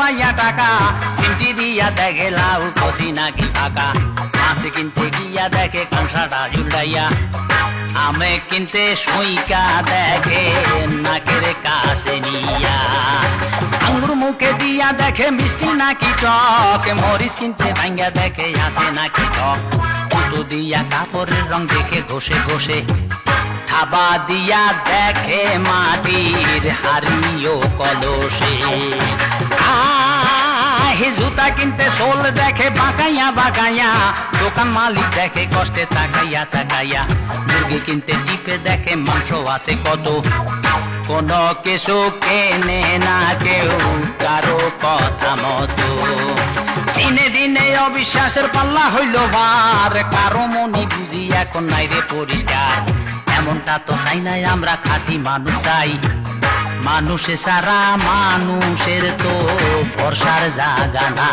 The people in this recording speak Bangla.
পাইয়া টাকা সিমটি দিয়া দেখে লাউ কষি নাকি ফাঁকা মাছ কিনতে গিয়া দেখে কংসাটা জুড়াইয়া আমে কিনতে সুইকা দেখে নাকের কাছে নিয়া আঙ্গুর মুখে দিয়া দেখে মিষ্টি নাকি টক মরিচ কিনতে ভাঙ্গা দেখে আছে নাকি টক জুতো দিয়া কাপড়ের রং দেখে ঘষে ঘষে থাবা দিয়া দেখে মাটির হাড়িও কলসে জুতা কিনতে সোল দেখে বাঁকাইয়া বাঁকাইয়া দোকান মালিক দেখে কষ্টে তাকাইয়া তাকাইয়া মুরগি কিনতে টিপে দেখে মাংস আছে কত কোনো কিছু কেনে না কেউ কারো কথা মতো দিনে দিনে অবিশ্বাসের পাল্লা হইল ভার কারো মনি বুঝি এখন নাই রে পরিষ্কার এমনটা তো চাই নাই আমরা খাঁটি মানুষ চাই মানুষে সারা মানুষের তো ভরসার জায়গা না